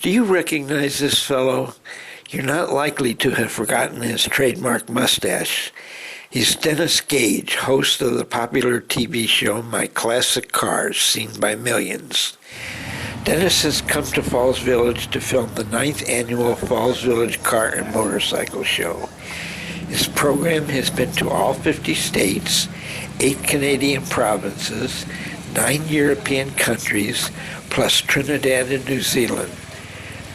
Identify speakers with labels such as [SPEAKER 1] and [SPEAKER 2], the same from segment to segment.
[SPEAKER 1] Do you recognize this fellow? You're not likely to have forgotten his trademark mustache. He's Dennis Gage, host of the popular TV show My Classic Cars, seen by millions. Dennis has come to Falls Village to film the 9th annual Falls Village Car and Motorcycle Show. His program has been to all 50 states, 8 Canadian provinces, 9 European countries, plus Trinidad and New Zealand.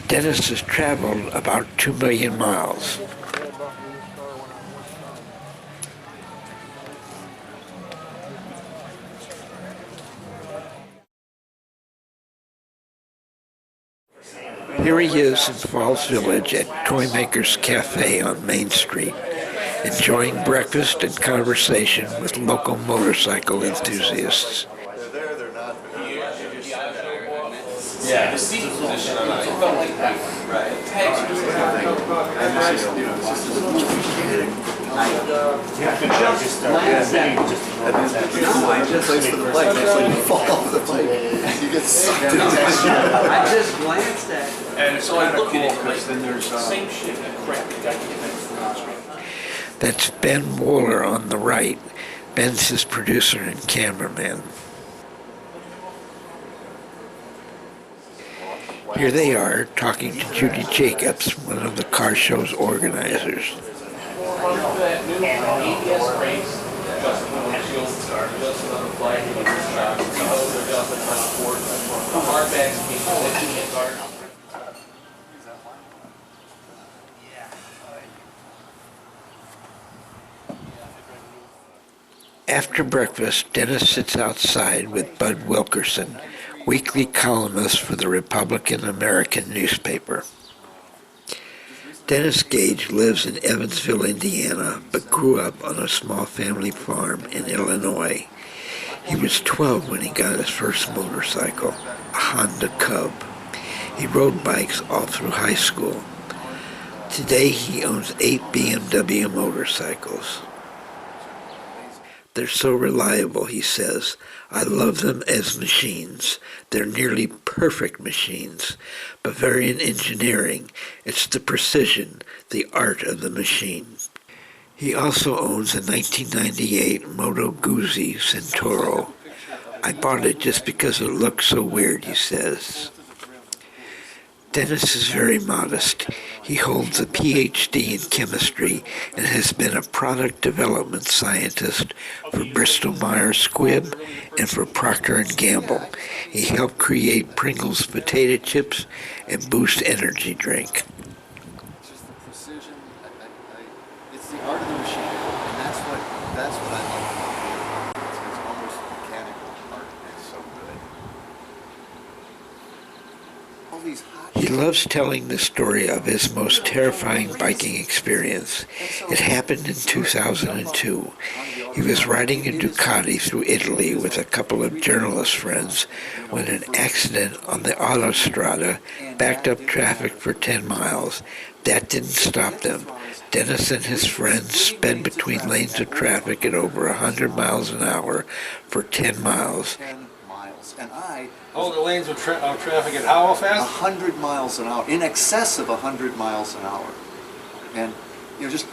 [SPEAKER 1] Dennis has traveled about 2 million miles. Here he is in Falls Village at Toymakers Cafe on Main Street, enjoying breakfast and conversation with local motorcycle enthusiasts.
[SPEAKER 2] Yeah, the seat position on it felt like that. Right.
[SPEAKER 3] You get sucked into that.
[SPEAKER 4] I just glanced at it.
[SPEAKER 2] And so I look at it, like, then there's same shit and crap.
[SPEAKER 1] That's Ben Wohler on the right. Ben's his producer and cameraman. Here they are, talking to Judy Jacobs, one of the car show's organizers. After breakfast, Dennis sits outside with Bud Wilkerson, weekly columnist for the Republican American newspaper. Dennis Gage lives in Evansville, Indiana, but grew up on a small family farm in Illinois. He was 12 when he got his first motorcycle, a Honda Cub. He rode bikes all through high school. Today he owns 8 BMW motorcycles. They're so reliable, he says. I love them as machines. They're nearly perfect machines. Bavarian engineering. It's the precision, the art of the machine. He also owns a 1998 Moto Guzzi Centauro. I bought it just because it looks so weird, he says. Dennis is very modest. He holds a PhD in chemistry and has been a product development scientist for Bristol-Myers Squibb and for Procter & Gamble. He helped create Pringles potato chips and Boost energy drink.
[SPEAKER 3] It's just the precision. It's the art of the machine, and that's what I love about it. It's almost mechanical art. It's so good. All these
[SPEAKER 1] He loves telling the story of his most terrifying biking experience. It happened in 2002. He was riding a Ducati through Italy with a couple of journalist friends when an accident on the autostrada backed up traffic for 10 miles. That didn't stop them. Dennis and his friends sped between lanes of traffic at over 100 miles an hour for 10 miles.
[SPEAKER 3] And I...
[SPEAKER 5] Oh, the lanes of traffic at how fast?
[SPEAKER 3] 100 miles an hour, in excess of 100 miles an hour. And, just...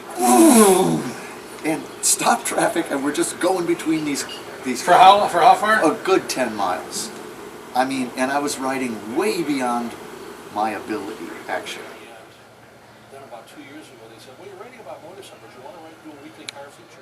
[SPEAKER 3] and stop traffic, and we're just going between these
[SPEAKER 5] For how far?
[SPEAKER 3] A good 10 miles. I mean, and I was riding way beyond my ability, actually.
[SPEAKER 5] Then about 2 years ago, they said, well, you're writing about motorcycles. You want to do a weekly car feature?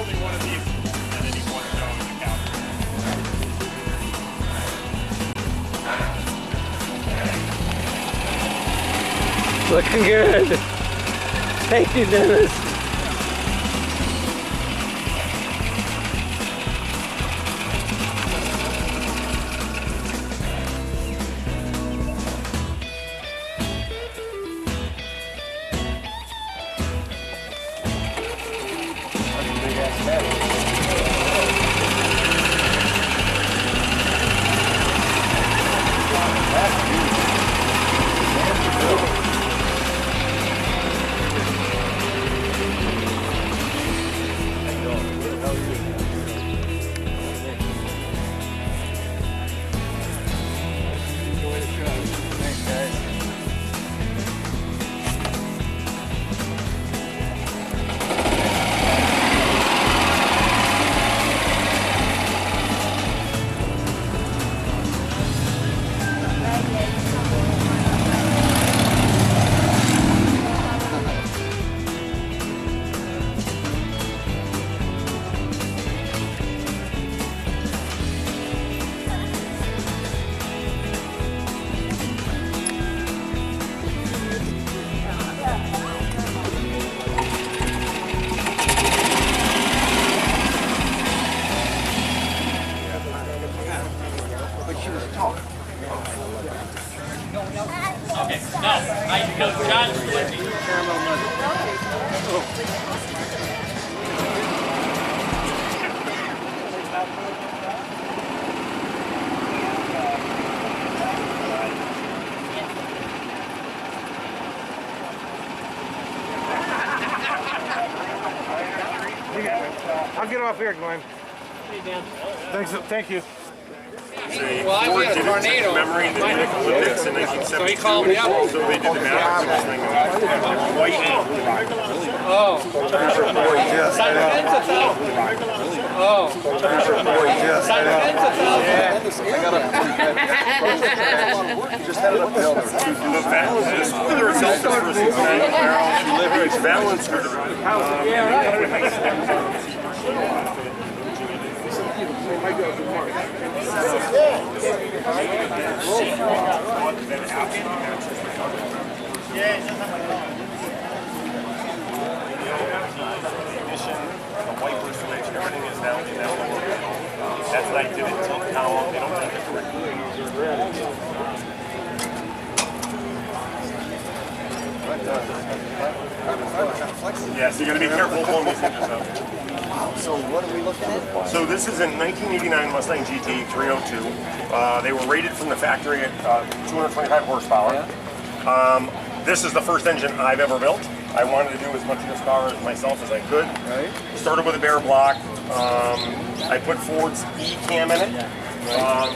[SPEAKER 4] holding one of these at any point on the counter.
[SPEAKER 1] Looking good. Thank you, Dennis.
[SPEAKER 4] Okay, no, John's flipping.
[SPEAKER 6] I'll get off here, Glenn. Thanks. Thank you.
[SPEAKER 4] Well, I had a tornado.
[SPEAKER 6] Olympics in 1972.
[SPEAKER 4] So he called me up.
[SPEAKER 6] So they did the math. White and blue rock.
[SPEAKER 4] Oh. Simon's a thousand. Oh. Simon's a thousand.
[SPEAKER 3] Just had it uphill.
[SPEAKER 6] The balance, this was the result of the it's balanced. That's what I did it tilt column. They don't take it correctly. Yeah, so you got to be careful pulling these hinges up.
[SPEAKER 3] So what are we looking at?
[SPEAKER 6] So this is a 1989 Mustang GT 302. They were rated from the factory at 225 horsepower. This is the first engine I've ever built. I wanted to do as much of this car as myself as I could.
[SPEAKER 3] Right.
[SPEAKER 6] Started with a bare block. I put Ford's E-cam in it.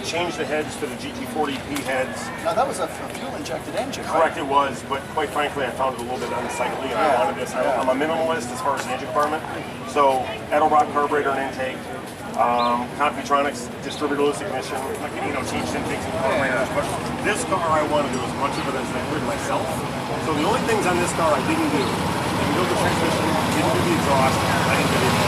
[SPEAKER 6] Changed the heads to the GT40P heads.
[SPEAKER 3] Now that was a fuel-injected engine, right?
[SPEAKER 6] Correct, it was, but quite frankly, I found it a little bit unsightly, and I wanted this. I'm a minimalist as far as the engine department. So, Edelbrock carburetor and intake, Computronics distributorless ignition, changed intakes and carburetors. But this car, I wanted to do as much of it as I could myself. So the only things on this car I didn't do the transmission, didn't do the exhaust, I didn't do the